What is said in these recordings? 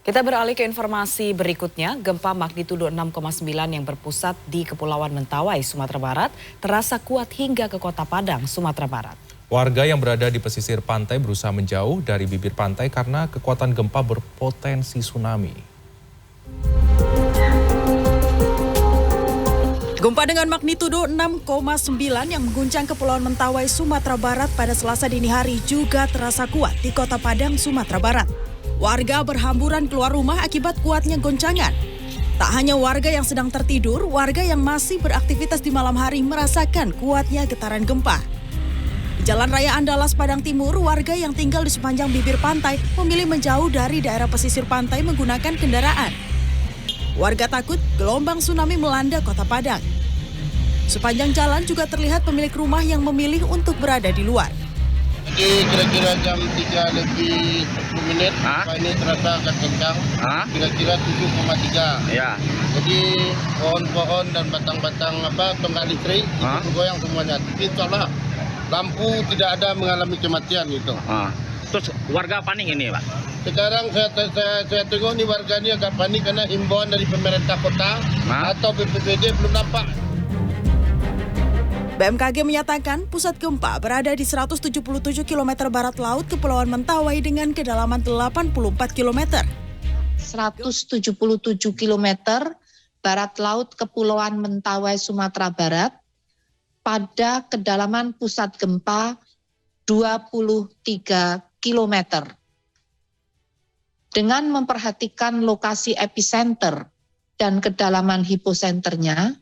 Kita beralih ke informasi berikutnya. Gempa magnitudo 6,9 yang berpusat di Kepulauan Mentawai, Sumatera Barat, terasa kuat hingga ke Kota Padang, Sumatera Barat. Warga yang berada di pesisir pantai berusaha menjauh dari bibir pantai karena kekuatan gempa berpotensi tsunami. Gempa dengan magnitudo 6,9 yang mengguncang Kepulauan Mentawai, Sumatera Barat pada Selasa dini hari juga terasa kuat di Kota Padang, Sumatera Barat. Warga berhamburan keluar rumah akibat kuatnya goncangan. Tak hanya warga yang sedang tertidur, warga yang masih beraktivitas di malam hari merasakan kuatnya getaran gempa. Di Jalan Raya Andalas, Padang Timur, warga yang tinggal di sepanjang bibir pantai memilih menjauh dari daerah pesisir pantai menggunakan kendaraan. Warga takut gelombang tsunami melanda Kota Padang. Sepanjang jalan juga terlihat pemilik rumah yang memilih untuk berada di luar. Jadi kira-kira jam 3 lebih 10 menit, gempa ini terasa agak kencang, kira-kira 7,3. Ya. Jadi pohon-pohon dan batang-batang tonggak listrik itu bergoyang semuanya. Tapi insya lampu tidak ada mengalami kematian gitu. Terus warga panik ini, Pak? Sekarang saya tengok nih warga ini agak panik karena himbauan dari pemerintah kota atau BPBD belum nampak. BMKG menyatakan pusat gempa berada di 177 km barat laut Kepulauan Mentawai dengan kedalaman 84 km. 177 km barat laut Kepulauan Mentawai, Sumatera Barat, pada kedalaman pusat gempa 23 km. Dengan memperhatikan lokasi epicenter dan kedalaman hiposenternya,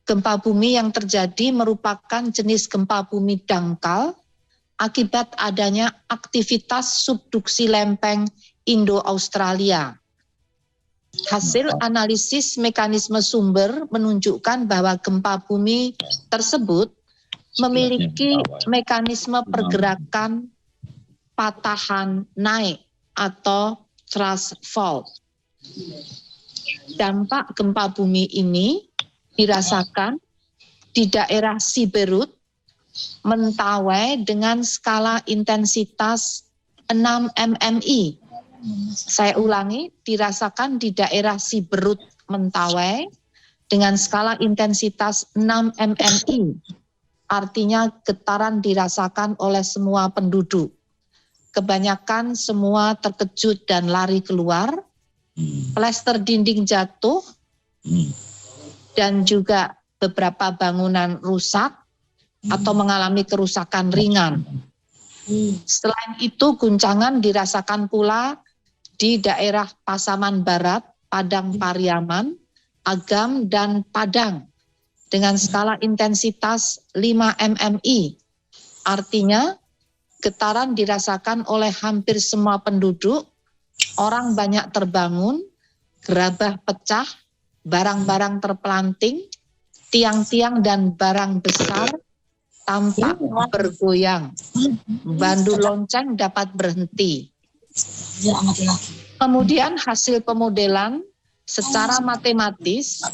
gempa bumi yang terjadi merupakan jenis gempa bumi dangkal akibat adanya aktivitas subduksi lempeng Indo-Australia. Hasil analisis mekanisme sumber menunjukkan bahwa gempa bumi tersebut memiliki mekanisme pergerakan patahan naik atau thrust fault. Dampak gempa bumi ini dirasakan di daerah Siberut, Mentawai dengan skala intensitas 6 mmi. Saya ulangi, dirasakan di daerah Siberut, Mentawai dengan skala intensitas 6 mmi. Artinya getaran dirasakan oleh semua penduduk. Kebanyakan semua terkejut dan lari keluar. Plester dinding jatuh. Dan juga beberapa bangunan rusak atau mengalami kerusakan ringan. Selain itu, guncangan dirasakan pula di daerah Pasaman Barat, Padang Pariaman, Agam, dan Padang dengan skala intensitas 5 mmi. Artinya, getaran dirasakan oleh hampir semua penduduk, orang banyak terbangun, gerabah pecah, barang-barang terpelanting, tiang-tiang dan barang besar tampak bergoyang. Bandu lonceng dapat berhenti. Kemudian hasil pemodelan secara matematis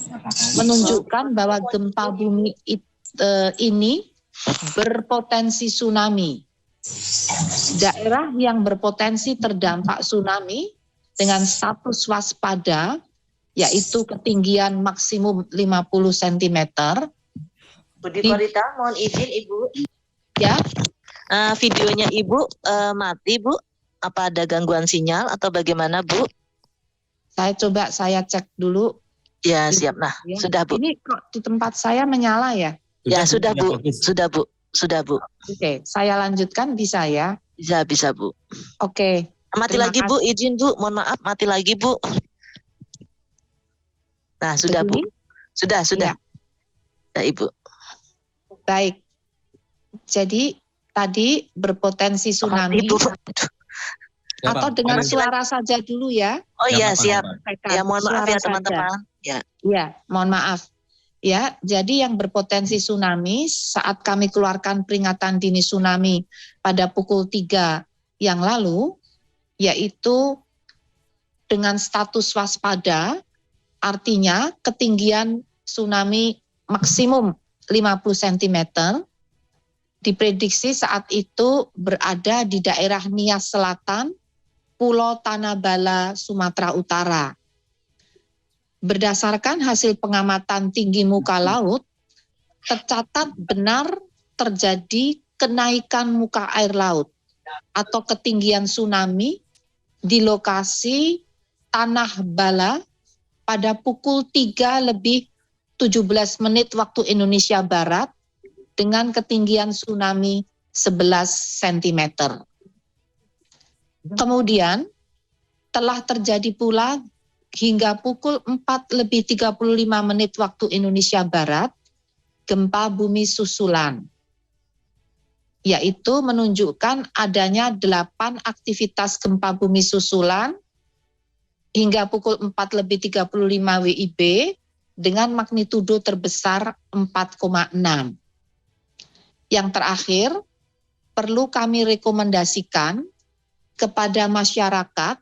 menunjukkan bahwa gempa bumi ini berpotensi tsunami. Daerah yang berpotensi terdampak tsunami dengan status waspada yaitu ketinggian maksimum 50 cm. Budi Korita, mohon izin Ibu. Ya. Videonya Ibu mati, Bu. Apa ada gangguan sinyal atau bagaimana, Bu? Saya cek dulu. Ya, siap. Nah, ya. Sudah, Bu. Ini kok di tempat saya menyala ya? Ya, sudah, Bu. Sudah, Bu. Sudah, Bu. Oke, saya lanjutkan bisa ya? Bisa, Bu. Oke. Mati lagi, Bu. Izin, Bu. Mohon maaf, mati lagi, Bu. Nah, sudah, Bu. Sudah. Ya, Ibu. Baik. Jadi tadi berpotensi tsunami. Atau dengan suara saja dulu ya. Oh iya, siap. Ya, mohon maaf ya teman-teman. Ya, mohon maaf. Ya, jadi yang berpotensi tsunami saat kami keluarkan peringatan dini tsunami pada pukul 3 yang lalu, yaitu dengan status waspada, artinya ketinggian tsunami maksimum 50 cm, diprediksi saat itu berada di daerah Nias Selatan Pulau Tanabala, Sumatera Utara. Berdasarkan hasil pengamatan tinggi muka laut, tercatat benar terjadi kenaikan muka air laut atau ketinggian tsunami di lokasi Tanah Bala pada pukul 3:17 waktu Indonesia Barat dengan ketinggian tsunami 11 cm. Kemudian telah terjadi pula hingga pukul 4:35 waktu Indonesia Barat gempa bumi susulan, yaitu menunjukkan adanya 8 aktivitas gempa bumi susulan hingga pukul 4:35 WIB dengan magnitudo terbesar 4,6. Yang terakhir, perlu kami rekomendasikan kepada masyarakat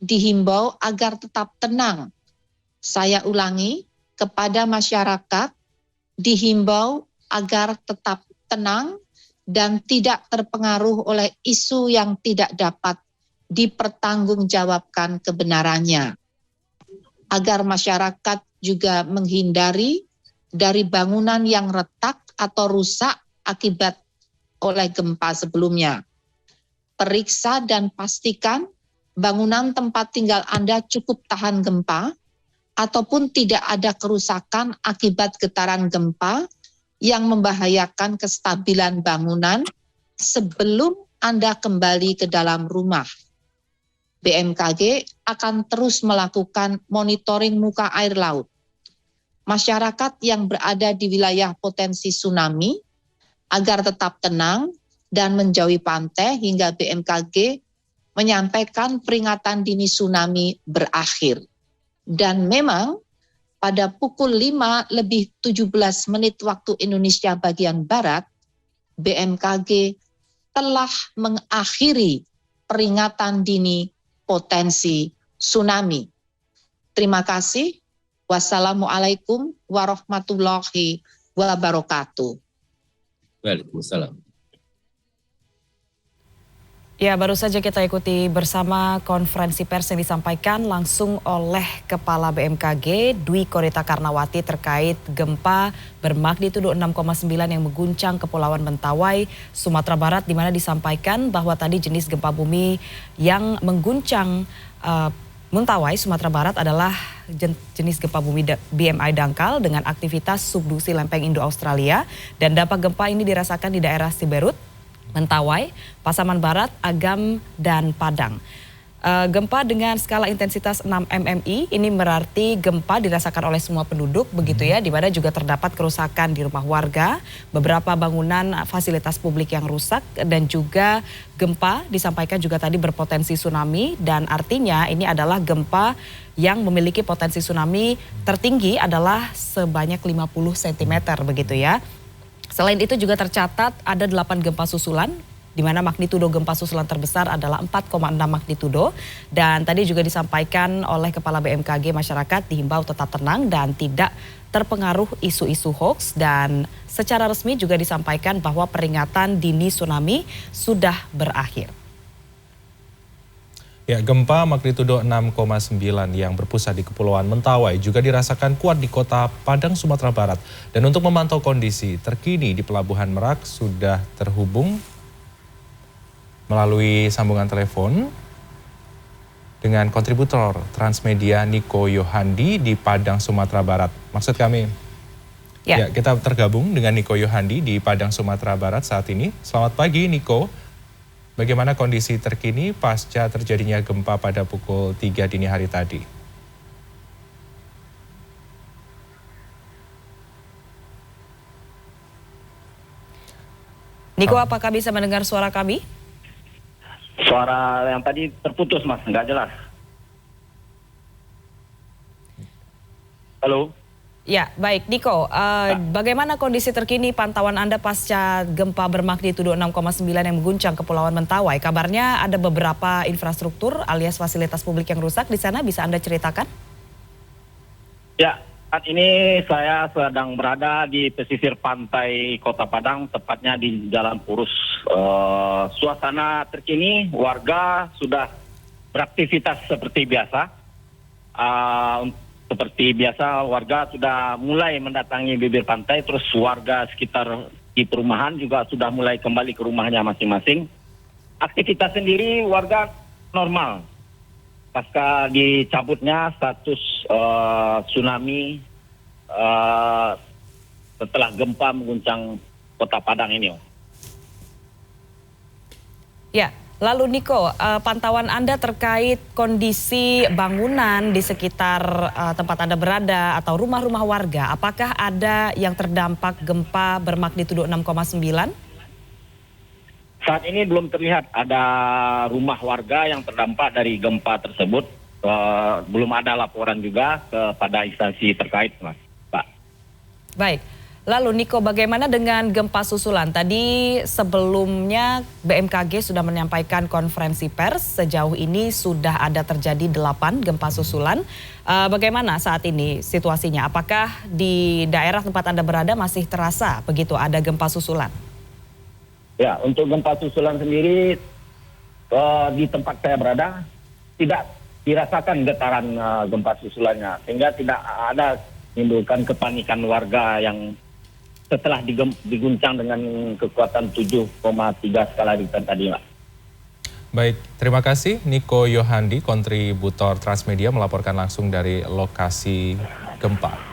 dihimbau agar tetap tenang. Saya ulangi, kepada masyarakat dihimbau agar tetap tenang dan tidak terpengaruh oleh isu yang tidak dapat dipertanggungjawabkan kebenarannya. Agar masyarakat juga menghindari dari bangunan yang retak atau rusak akibat oleh gempa sebelumnya. Periksa dan pastikan bangunan tempat tinggal Anda cukup tahan gempa ataupun tidak ada kerusakan akibat getaran gempa yang membahayakan kestabilan bangunan sebelum Anda kembali ke dalam rumah. BMKG akan terus melakukan monitoring muka air laut. Masyarakat yang berada di wilayah potensi tsunami agar tetap tenang dan menjauhi pantai hingga BMKG menyampaikan peringatan dini tsunami berakhir. Dan memang pada pukul 5:17 waktu Indonesia bagian Barat, BMKG telah mengakhiri peringatan dini potensi tsunami. Terima kasih. Wassalamualaikum warahmatullahi wabarakatuh. Waalaikumsalam. Ya, baru saja kita ikuti bersama konferensi pers yang disampaikan langsung oleh Kepala BMKG Dwi Korita Karnawati terkait gempa bermagnitudo 6,9 yang mengguncang Kepulauan Mentawai, Sumatera Barat, di mana disampaikan bahwa tadi jenis gempa bumi yang mengguncang Mentawai, Sumatera Barat adalah jenis gempa bumi BMI dangkal dengan aktivitas subduksi lempeng Indo-Australia, dan dampak gempa ini dirasakan di daerah Siberut, Mentawai, Pasaman Barat, Agam, dan Padang. Gempa dengan skala intensitas 6 MMI ini berarti gempa dirasakan oleh semua penduduk begitu ya, di mana juga terdapat kerusakan di rumah warga, beberapa bangunan fasilitas publik yang rusak, dan juga gempa disampaikan juga tadi berpotensi tsunami, dan artinya ini adalah gempa yang memiliki potensi tsunami tertinggi adalah sebanyak 50 cm begitu ya. Selain itu juga tercatat ada 8 gempa susulan, di mana magnitudo gempa susulan terbesar adalah 4,6 magnitudo. Dan tadi juga disampaikan oleh Kepala BMKG, masyarakat dihimbau tetap tenang dan tidak terpengaruh isu-isu hoax. Dan secara resmi juga disampaikan bahwa peringatan dini tsunami sudah berakhir. Ya, gempa magnitudo 6,9 yang berpusat di Kepulauan Mentawai juga dirasakan kuat di Kota Padang, Sumatera Barat. Dan untuk memantau kondisi terkini di Pelabuhan Merak sudah terhubung melalui sambungan telepon dengan kontributor Transmedia Niko Yohandi di Padang, Sumatera Barat. Maksud kami, ya kita tergabung dengan Niko Yohandi di Padang, Sumatera Barat saat ini. Selamat pagi Niko. Bagaimana kondisi terkini pasca terjadinya gempa pada pukul 3 dini hari tadi? Niko, apakah bisa mendengar suara kami? Suara yang tadi terputus, Mas, nggak jelas. Halo? Ya, baik. Niko, bagaimana kondisi terkini pantauan Anda pasca gempa bermagnitudo 6,9 yang mengguncang Kepulauan Mentawai? Kabarnya ada beberapa infrastruktur alias fasilitas publik yang rusak di sana, bisa Anda ceritakan? Ya, saat ini saya sedang berada di pesisir pantai Kota Padang, tepatnya di Jalan Purus. Suasana terkini warga sudah beraktivitas seperti biasa. Seperti biasa warga sudah mulai mendatangi bibir pantai, terus warga sekitar di perumahan juga sudah mulai kembali ke rumahnya masing-masing. Aktivitas sendiri warga normal. Pasca dicabutnya status tsunami setelah gempa mengguncang Kota Padang ini. Ya, lalu Niko, pantauan Anda terkait kondisi bangunan di sekitar tempat Anda berada atau rumah-rumah warga, apakah ada yang terdampak gempa bermagnitudo 6,9? Saat ini belum terlihat ada rumah warga yang terdampak dari gempa tersebut. Belum ada laporan juga kepada instansi terkait, Mas. Pak. Baik. Lalu Niko, bagaimana dengan gempa susulan? Tadi sebelumnya BMKG sudah menyampaikan konferensi pers, sejauh ini sudah ada terjadi 8 gempa susulan. Bagaimana saat ini situasinya? Apakah di daerah tempat Anda berada masih terasa begitu ada gempa susulan? Ya, untuk gempa susulan sendiri di tempat saya berada tidak dirasakan getaran gempa susulannya, sehingga tidak ada menimbulkan kepanikan warga yang setelah diguncang dengan kekuatan 7,3 skala Richter tadi, Pak. Baik, terima kasih Niko Yohandi, kontributor Transmedia melaporkan langsung dari lokasi gempa.